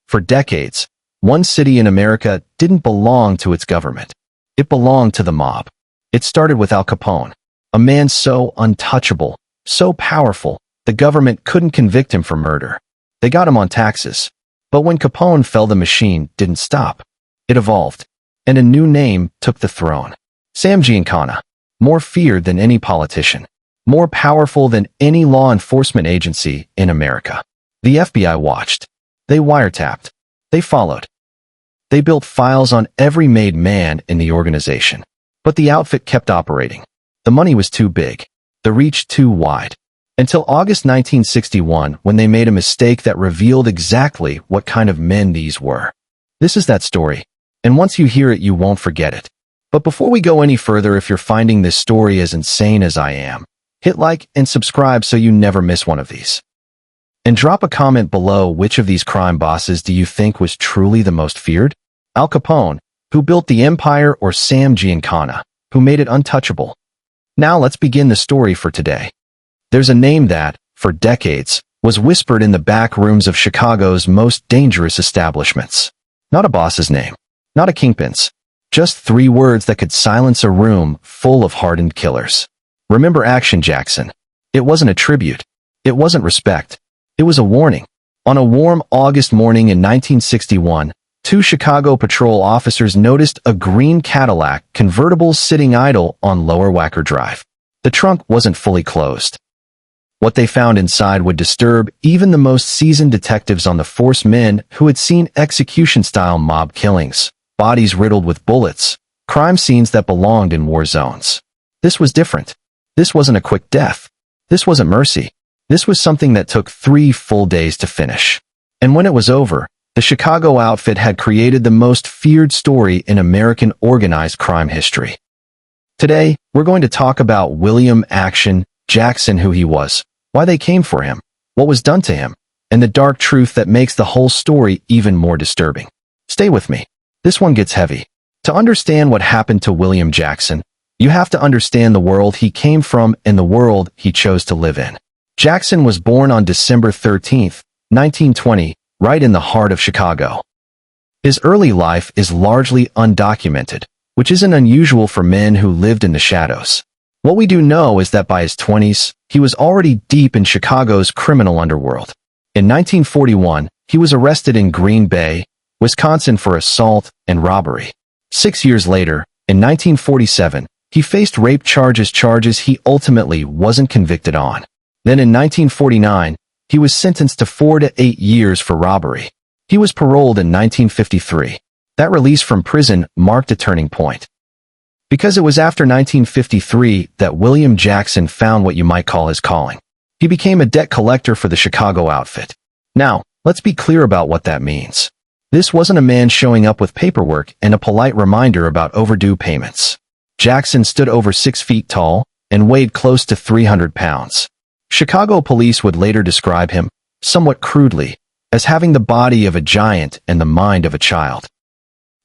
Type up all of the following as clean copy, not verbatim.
For decades, one city in America didn't belong to its government. It belonged to the mob. It started with Al Capone, a man so untouchable, so powerful, the government couldn't convict him for murder. They got him on taxes. But when Capone fell, the machine didn't stop. It evolved, and a new name took the throne. Sam Giancana, more feared than any politician, more powerful than any law enforcement agency in America. The FBI watched. They wiretapped. They followed. They built files on every made man in the organization. But the outfit kept operating. The money was too big, the reach too wide. Until August 1961, when they made a mistake that revealed exactly what kind of men these were. This is that story, and once you hear it, you won't forget it. But before we go any further, if you're finding this story as insane as I am, hit like and subscribe so you never miss one of these. And drop a comment below, which of these crime bosses do you think was truly the most feared? Al Capone, who built the empire, or Sam Giancana, who made it untouchable? Now let's begin the story for today. There's a name that, for decades, was whispered in the back rooms of Chicago's most dangerous establishments. Not a boss's name, not a kingpin's, just 3 words that could silence a room full of hardened killers. Remember Action Jackson. It wasn't a tribute. It wasn't respect. It was a warning. On a warm August morning in 1961, 2 Chicago patrol officers noticed a green Cadillac convertible sitting idle on Lower Wacker Drive. The trunk wasn't fully closed. What they found inside would disturb even the most seasoned detectives on the force, men who had seen execution-style mob killings, bodies riddled with bullets, crime scenes that belonged in war zones. This was different. This wasn't a quick death. This wasn't mercy. This was something that took 3 full days to finish. And when it was over, the Chicago outfit had created the most feared story in American organized crime history. Today, we're going to talk about William Action Jackson, who he was, why they came for him, what was done to him, and the dark truth that makes the whole story even more disturbing. Stay with me. This one gets heavy. To understand what happened to William Jackson, you have to understand the world he came from and the world he chose to live in. Jackson was born on December 13, 1920, right in the heart of Chicago. His early life is largely undocumented, which isn't unusual for men who lived in the shadows. What we do know is that by his 20s, he was already deep in Chicago's criminal underworld. In 1941, he was arrested in Green Bay, Wisconsin for assault and robbery. 6 years later, in 1947, he faced rape charges he ultimately wasn't convicted on. Then in 1949, he was sentenced to 4 to 8 years for robbery. He was paroled in 1953. That release from prison marked a turning point. Because it was after 1953 that William Jackson found what you might call his calling. He became a debt collector for the Chicago outfit. Now, let's be clear about what that means. This wasn't a man showing up with paperwork and a polite reminder about overdue payments. Jackson stood over 6 feet tall and weighed close to 300 pounds. Chicago police would later describe him, somewhat crudely, as having the body of a giant and the mind of a child.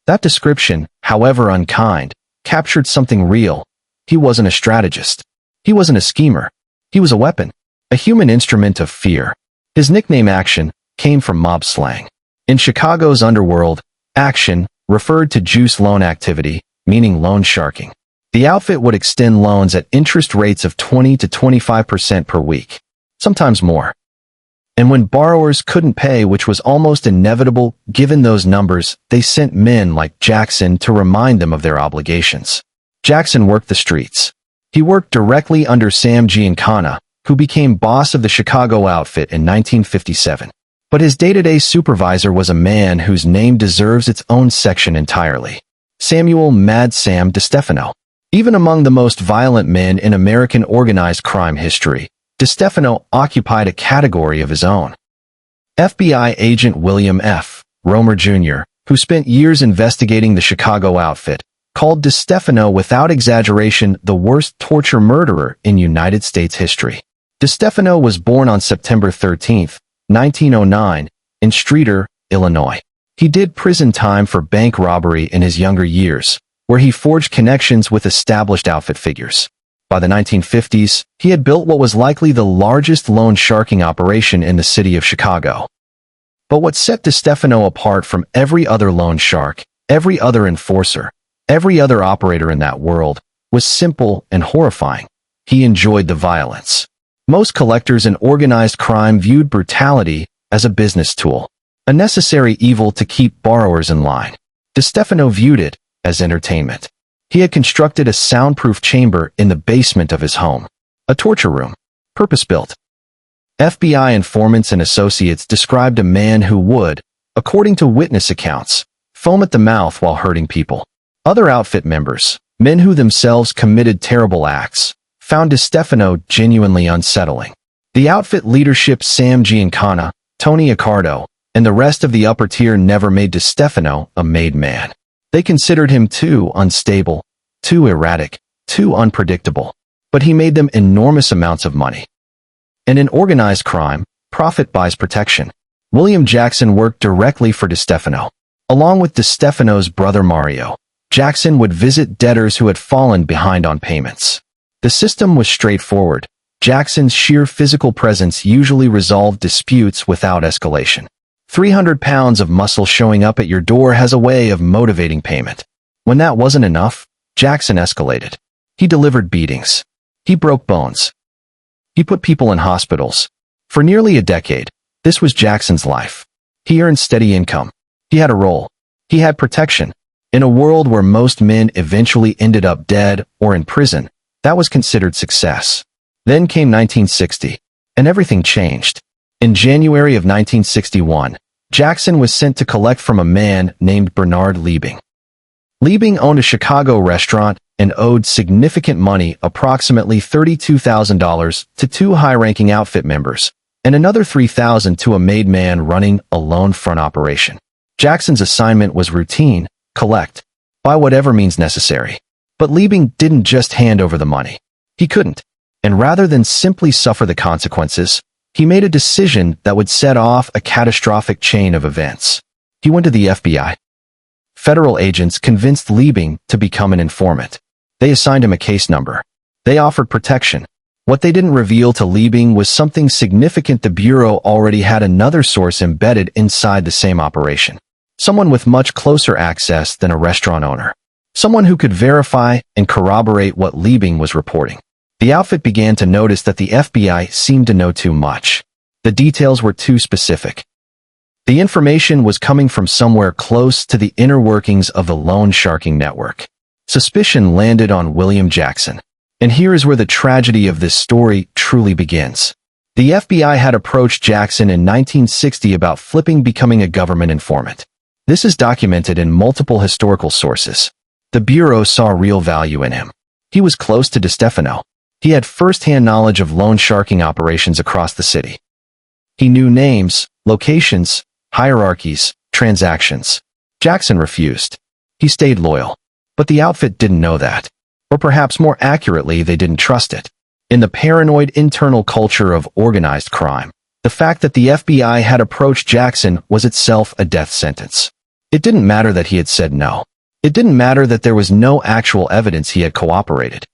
That description, however unkind, captured something real. He wasn't a strategist. He wasn't a schemer. He was a weapon, a human instrument of fear. His nickname Action came from mob slang. In Chicago's underworld, Action referred to juice loan activity, meaning loan sharking. The outfit would extend loans at interest rates of 20 to 25% per week, sometimes more. And when borrowers couldn't pay, which was almost inevitable given those numbers, they sent men like Jackson to remind them of their obligations. Jackson worked the streets. He worked directly under Sam Giancana, who became boss of the Chicago outfit in 1957. But his day-to-day supervisor was a man whose name deserves its own section entirely. Samuel Mad Sam DeStefano. Even among the most violent men in American organized crime history, DeStefano occupied a category of his own. FBI agent William F. Romer Jr., who spent years investigating the Chicago outfit, called DeStefano without exaggeration the worst torture murderer in United States history. DeStefano was born on September 13, 1909, in Streator, Illinois. He did prison time for bank robbery in his younger years, where he forged connections with established outfit figures. By the 1950s, he had built what was likely the largest loan sharking operation in the city of Chicago. But what set DeStefano apart from every other loan shark, every other enforcer, every other operator in that world, was simple and horrifying. He enjoyed the violence. Most collectors in organized crime viewed brutality as a business tool, a necessary evil to keep borrowers in line. DeStefano viewed it as entertainment. He had constructed a soundproof chamber in the basement of his home, a torture room, purpose-built. FBI informants and associates described a man who would, according to witness accounts, foam at the mouth while hurting people. Other outfit members, men who themselves committed terrible acts, found DeStefano genuinely unsettling. The outfit leadership Sam Giancana, Tony Accardo, and the rest of the upper tier never made DeStefano a made man. They considered him too unstable, too erratic, too unpredictable. But he made them enormous amounts of money. And in organized crime, profit buys protection. William Jackson worked directly for DeStefano. Along with DeStefano's brother Mario, Jackson would visit debtors who had fallen behind on payments. The system was straightforward. Jackson's sheer physical presence usually resolved disputes without escalation. 300 pounds of muscle showing up at your door has a way of motivating payment. When that wasn't enough, Jackson escalated. He delivered beatings. He broke bones. He put people in hospitals. For nearly a decade, this was Jackson's life. He earned steady income. He had a role. He had protection. In a world where most men eventually ended up dead or in prison, that was considered success. Then came 1960, and everything changed. In January of 1961, Jackson was sent to collect from a man named Bernard Liebing. Liebing owned a Chicago restaurant and owed significant money, approximately $32,000, to two high-ranking outfit members, and another $3,000 to a made man running a lone front operation. Jackson's assignment was routine: collect, by whatever means necessary. But Liebing didn't just hand over the money. He couldn't. And rather than simply suffer the consequences, he made a decision that would set off a catastrophic chain of events. He went to the FBI. Federal agents convinced Liebing to become an informant. They assigned him a case number. They offered protection. What they didn't reveal to Liebing was something significant. The Bureau already had another source embedded inside the same operation. Someone with much closer access than a restaurant owner. Someone who could verify and corroborate what Liebing was reporting. The outfit began to notice that the FBI seemed to know too much. The details were too specific. The information was coming from somewhere close to the inner workings of the loan sharking network. Suspicion landed on William Jackson. And here is where the tragedy of this story truly begins. The FBI had approached Jackson in 1960 about becoming a government informant. This is documented in multiple historical sources. The Bureau saw real value in him. He was close to DeStefano. He had first-hand knowledge of loan sharking operations across the city. He knew names, locations, hierarchies, transactions. Jackson refused. He stayed loyal. But the outfit didn't know that. Or perhaps more accurately, they didn't trust it. In the paranoid internal culture of organized crime, the fact that the FBI had approached Jackson was itself a death sentence. It didn't matter that he had said no. It didn't matter that there was no actual evidence he had cooperated.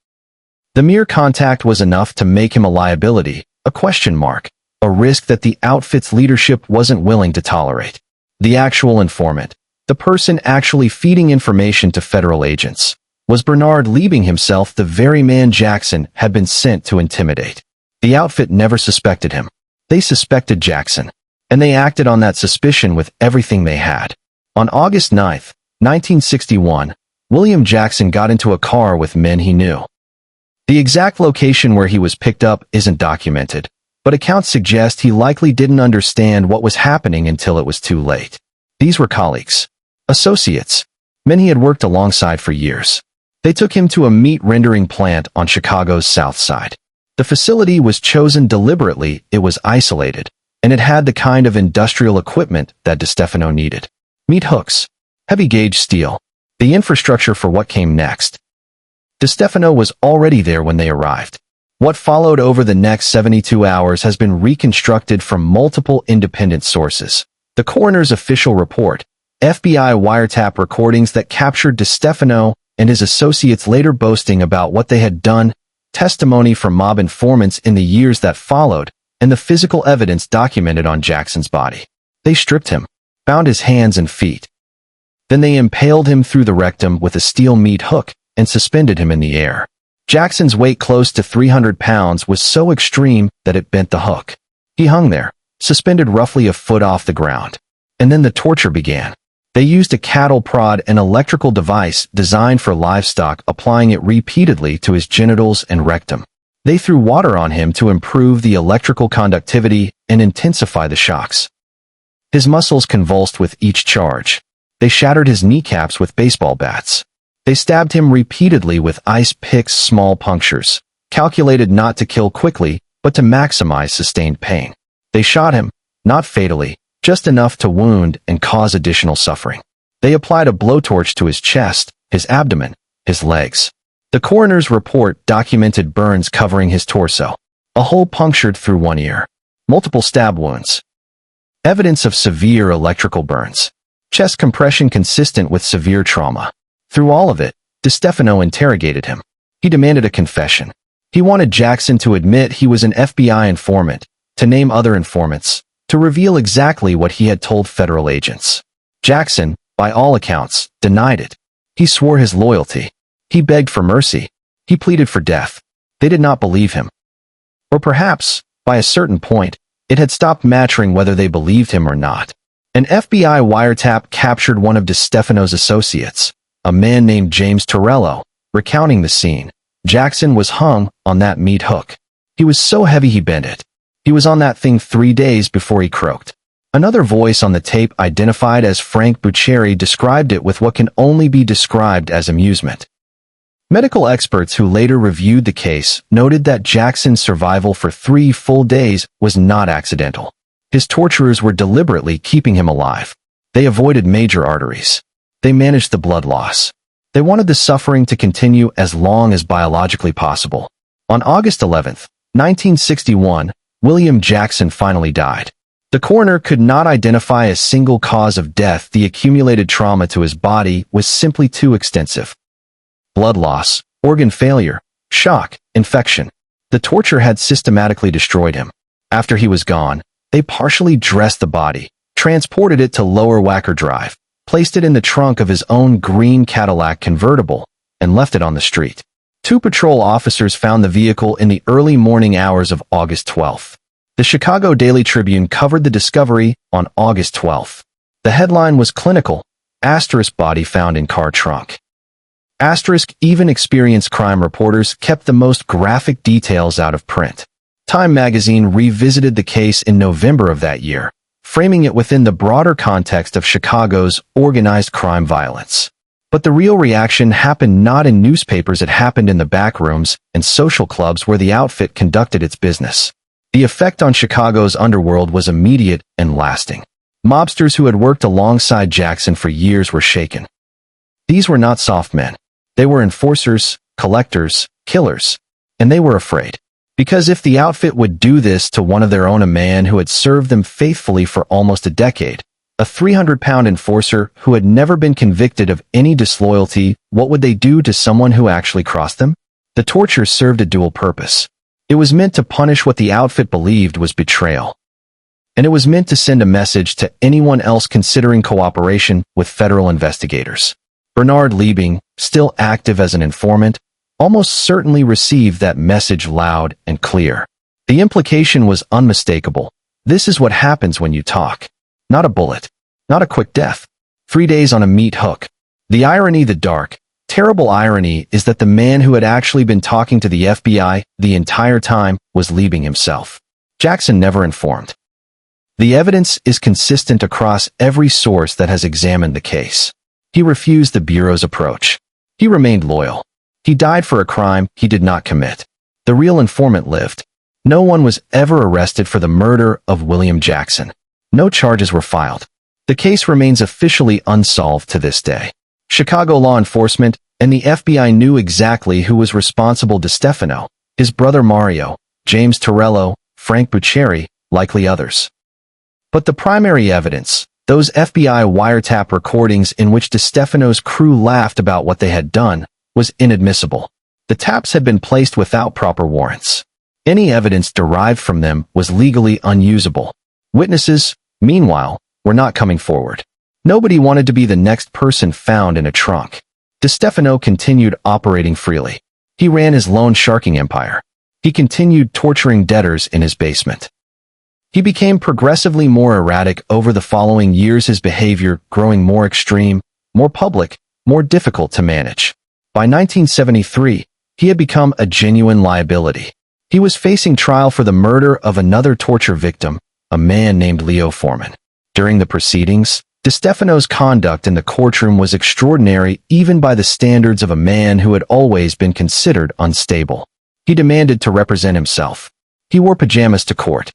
The mere contact was enough to make him a liability, a question mark, a risk that the outfit's leadership wasn't willing to tolerate. The actual informant, the person actually feeding information to federal agents, was Bernard Liebing himself, the very man Jackson had been sent to intimidate. The outfit never suspected him. They suspected Jackson, and they acted on that suspicion with everything they had. On August 9, 1961, William Jackson got into a car with men he knew. The exact location where he was picked up isn't documented, but accounts suggest he likely didn't understand what was happening until it was too late. These were colleagues, associates, men he had worked alongside for years. They took him to a meat rendering plant on Chicago's South Side. The facility was chosen deliberately. It was isolated, and it had the kind of industrial equipment that DeStefano needed. Meat hooks, heavy-gauge steel, the infrastructure for what came next. DeStefano was already there when they arrived. What followed over the next 72 hours has been reconstructed from multiple independent sources. The coroner's official report, FBI wiretap recordings that captured DeStefano and his associates later boasting about what they had done, testimony from mob informants in the years that followed, and the physical evidence documented on Jackson's body. They stripped him, bound his hands and feet. Then they impaled him through the rectum with a steel meat hook and suspended him in the air. Jackson's weight, close to 300 pounds, was so extreme that it bent the hook. He hung there, suspended roughly a foot off the ground. And then the torture began. They used a cattle prod, an electrical device designed for livestock, applying it repeatedly to his genitals and rectum. They threw water on him to improve the electrical conductivity and intensify the shocks. His muscles convulsed with each charge. They shattered his kneecaps with baseball bats. They stabbed him repeatedly with ice picks, small punctures, calculated not to kill quickly, but to maximize sustained pain. They shot him, not fatally, just enough to wound and cause additional suffering. They applied a blowtorch to his chest, his abdomen, his legs. The coroner's report documented burns covering his torso, a hole punctured through one ear, multiple stab wounds, evidence of severe electrical burns, chest compression consistent with severe trauma. Through all of it, DeStefano interrogated him. He demanded a confession. He wanted Jackson to admit he was an FBI informant, to name other informants, to reveal exactly what he had told federal agents. Jackson, by all accounts, denied it. He swore his loyalty. He begged for mercy. He pleaded for death. They did not believe him. Or perhaps, by a certain point, it had stopped mattering whether they believed him or not. An FBI wiretap captured one of DeStefano's associates, a man named James Torello, recounting the scene. Jackson was hung on that meat hook. He was so heavy he bent it. He was on that thing 3 days before he croaked. Another voice on the tape, identified as Frank Buccieri, described it with what can only be described as amusement. Medical experts who later reviewed the case noted that Jackson's survival for 3 full days was not accidental. His torturers were deliberately keeping him alive. They avoided major arteries. They managed the blood loss. They wanted the suffering to continue as long as biologically possible. On August 11, 1961, William Jackson finally died. The coroner could not identify a single cause of death. The accumulated trauma to his body was simply too extensive. Blood loss, organ failure, shock, infection. The torture had systematically destroyed him. After he was gone, they partially dressed the body, transported it to Lower Wacker Drive, placed it in the trunk of his own green Cadillac convertible, and left it on the street. 2 patrol officers found the vehicle in the early morning hours of August 12. The Chicago Daily Tribune covered the discovery on August 12. The headline was clinical, * body found in car trunk. * Even experienced crime reporters kept the most graphic details out of print. Time magazine revisited the case in November of that year, framing it within the broader context of Chicago's organized crime violence. But the real reaction happened not in newspapers, it happened in the back rooms and social clubs where the outfit conducted its business. The effect on Chicago's underworld was immediate and lasting. Mobsters who had worked alongside Jackson for years were shaken. These were not soft men. They were enforcers, collectors, killers. And they were afraid. Because if the outfit would do this to one of their own, a man who had served them faithfully for almost a decade, a 300-pound enforcer who had never been convicted of any disloyalty, what would they do to someone who actually crossed them? The torture served a dual purpose. It was meant to punish what the outfit believed was betrayal. And it was meant to send a message to anyone else considering cooperation with federal investigators. Bernard Liebing, still active as an informant, almost certainly received that message loud and clear. The implication was unmistakable. This is what happens when you talk. Not a bullet. Not a quick death. 3 days on a meat hook. The irony, the dark, terrible irony, is that the man who had actually been talking to the FBI the entire time was Liebing himself. Jackson never informed. The evidence is consistent across every source that has examined the case. He refused the Bureau's approach. He remained loyal. He died for a crime he did not commit. The real informant lived. No one was ever arrested for the murder of William Jackson. No charges were filed. The case remains officially unsolved to this day. Chicago law enforcement and the FBI knew exactly who was responsible: DeStefano, his brother Mario, James Torello, Frank Buccieri, likely others. But the primary evidence, those FBI wiretap recordings in which DeStefano's crew laughed about what they had done, was inadmissible. The taps had been placed without proper warrants. Any evidence derived from them was legally unusable. Witnesses, meanwhile, were not coming forward. Nobody wanted to be the next person found in a trunk. DeStefano continued operating freely. He ran his loan sharking empire. He continued torturing debtors in his basement. He became progressively more erratic over the following years, his behavior growing more extreme, more public, more difficult to manage. By 1973, he had become a genuine liability. He was facing trial for the murder of another torture victim, a man named Leo Foreman. During the proceedings, DeStefano's conduct in the courtroom was extraordinary even by the standards of a man who had always been considered unstable. He demanded to represent himself. He wore pajamas to court.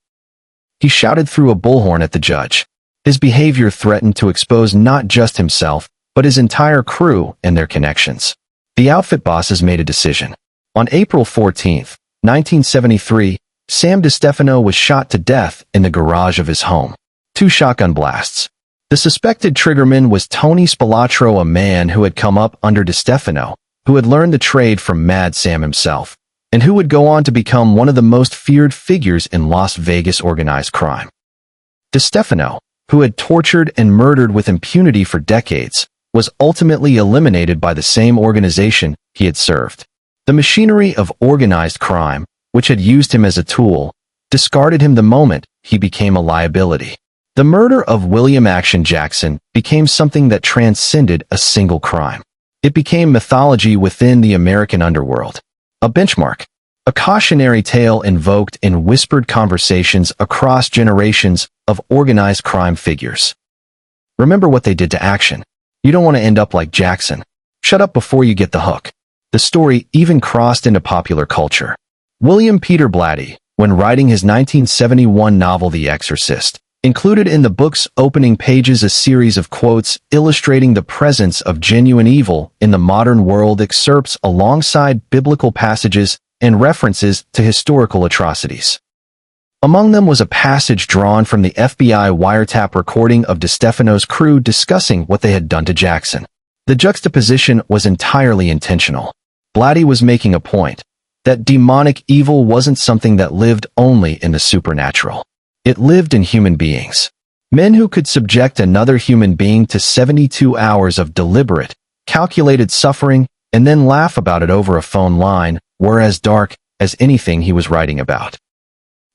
He shouted through a bullhorn at the judge. His behavior threatened to expose not just himself, but his entire crew and their connections. The outfit bosses made a decision. On April 14, 1973, Sam DeStefano was shot to death in the garage of his home. 2 shotgun blasts. The suspected triggerman was Tony Spilatro, a man who had come up under DeStefano, who had learned the trade from Mad Sam himself, and who would go on to become one of the most feared figures in Las Vegas organized crime. DeStefano, who had tortured and murdered with impunity for decades, was ultimately eliminated by the same organization he had served. The machinery of organized crime, which had used him as a tool, discarded him the moment he became a liability. The murder of William Action Jackson became something that transcended a single crime. It became mythology within the American underworld. A benchmark, a cautionary tale invoked in whispered conversations across generations of organized crime figures. Remember what they did to Action. You don't want to end up like Jackson. Shut up before you get the hook. The story even crossed into popular culture. William Peter Blatty, when writing his 1971 novel The Exorcist, included in the book's opening pages a series of quotes illustrating the presence of genuine evil in the modern world, excerpts alongside biblical passages and references to historical atrocities. Among them was a passage drawn from the FBI wiretap recording of DeStefano's crew discussing what they had done to Jackson. The juxtaposition was entirely intentional. Blatty was making a point that demonic evil wasn't something that lived only in the supernatural. It lived in human beings. Men who could subject another human being to 72 hours of deliberate, calculated suffering and then laugh about it over a phone line were as dark as anything he was writing about.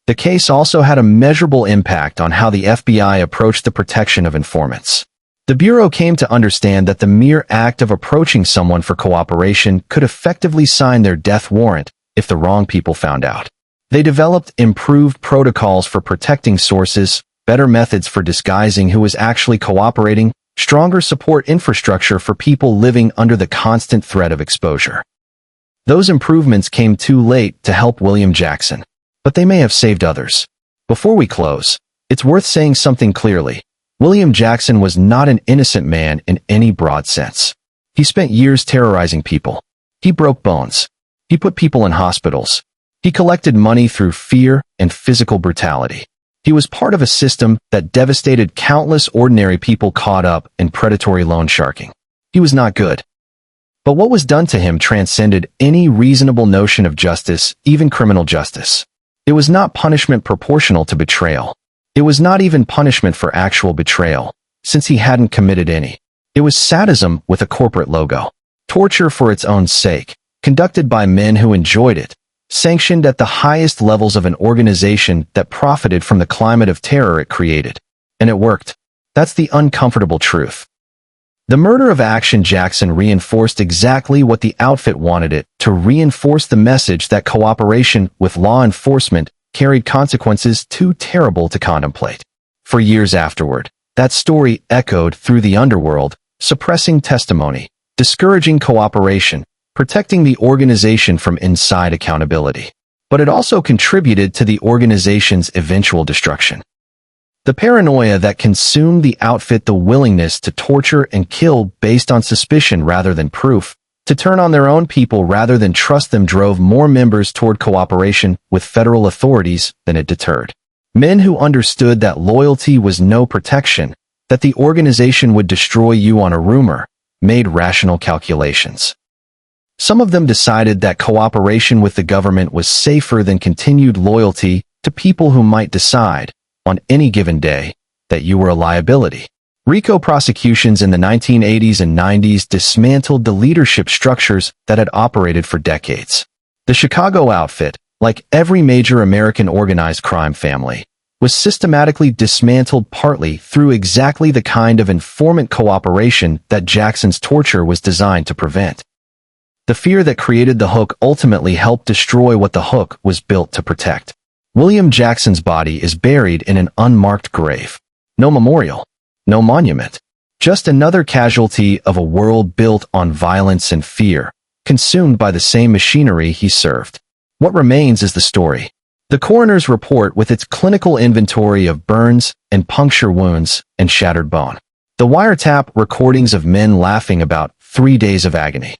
The case also had a measurable impact on how the FBI approached the protection of informants. The Bureau came to understand that the mere act of approaching someone for cooperation could effectively sign their death warrant if the wrong people found out. They developed improved protocols for protecting sources, better methods for disguising who was actually cooperating, stronger support infrastructure for people living under the constant threat of exposure. Those improvements came too late to help William Jackson, but they may have saved others. Before we close, it's worth saying something clearly. William Jackson was not an innocent man in any broad sense. He spent years terrorizing people. He broke bones. He put people in hospitals. He collected money through fear and physical brutality. He was part of a system that devastated countless ordinary people caught up in predatory loan sharking. He was not good. But what was done to him transcended any reasonable notion of justice, even criminal justice. It was not punishment proportional to betrayal. It was not even punishment for actual betrayal, since he hadn't committed any. It was sadism with a corporate logo. Torture for its own sake, conducted by men who enjoyed it, sanctioned at the highest levels of an organization that profited from the climate of terror it created. And it worked. That's the uncomfortable truth. The murder of Action Jackson reinforced exactly what the outfit wanted it to reinforce, the message that cooperation with law enforcement carried consequences too terrible to contemplate. For years afterward, that story echoed through the underworld, suppressing testimony, discouraging cooperation, protecting the organization from inside accountability. But it also contributed to the organization's eventual destruction. The paranoia that consumed the outfit, the willingness to torture and kill based on suspicion rather than proof, to turn on their own people rather than trust them, drove more members toward cooperation with federal authorities than it deterred. Men who understood that loyalty was no protection, that the organization would destroy you on a rumor, made rational calculations. Some of them decided that cooperation with the government was safer than continued loyalty to people who might decide, on any given day, that you were a liability. RICO prosecutions in the 1980s and 90s dismantled the leadership structures that had operated for decades. The Chicago outfit, like every major American organized crime family, was systematically dismantled partly through exactly the kind of informant cooperation that Jackson's torture was designed to prevent. The fear that created the hook ultimately helped destroy what the hook was built to protect. William Jackson's body is buried in an unmarked grave. No memorial, no monument, just another casualty of a world built on violence and fear, consumed by the same machinery he served. What remains is the story. The coroner's report with its clinical inventory of burns and puncture wounds and shattered bone. The wiretap recordings of men laughing about 3 days of agony.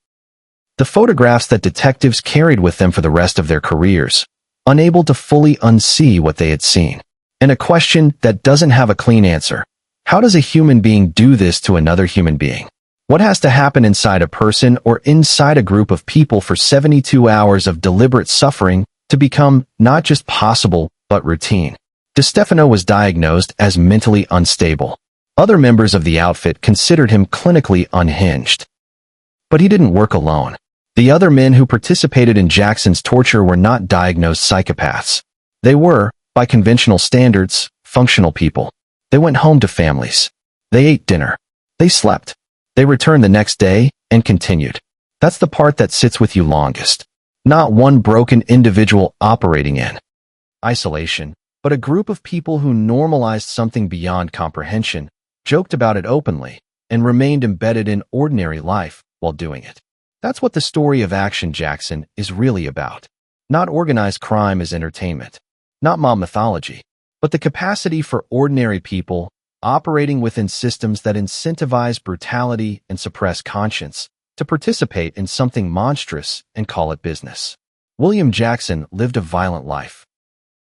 The photographs that detectives carried with them for the rest of their careers, unable to fully unsee what they had seen. And a question that doesn't have a clean answer. How does a human being do this to another human being? What has to happen inside a person or inside a group of people for 72 hours of deliberate suffering to become not just possible, but routine? DeStefano was diagnosed as mentally unstable. Other members of the outfit considered him clinically unhinged. But he didn't work alone. The other men who participated in Jackson's torture were not diagnosed psychopaths. They were, by conventional standards, functional people. They went home to families. They ate dinner. They slept. They returned the next day and continued. That's the part that sits with you longest. Not one broken individual operating in isolation, but a group of people who normalized something beyond comprehension, joked about it openly, and remained embedded in ordinary life while doing it. That's what the story of Action Jackson is really about. Not organized crime as entertainment, not mob mythology, but the capacity for ordinary people operating within systems that incentivize brutality and suppress conscience to participate in something monstrous and call it business. William Jackson lived a violent life.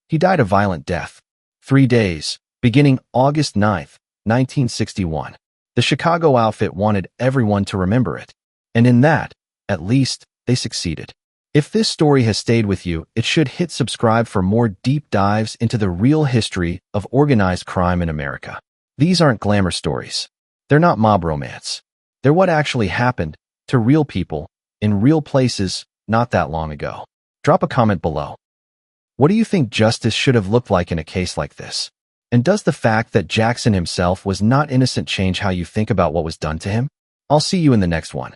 He died a violent death. 3 days, beginning August 9th, 1961. The Chicago outfit wanted everyone to remember it. And in that, at least, they succeeded. If this story has stayed with you, it should hit subscribe for more deep dives into the real history of organized crime in America. These aren't glamour stories. They're not mob romance. They're what actually happened to real people in real places not that long ago. Drop a comment below. What do you think justice should have looked like in a case like this? And does the fact that Jackson himself was not innocent change how you think about what was done to him? I'll see you in the next one.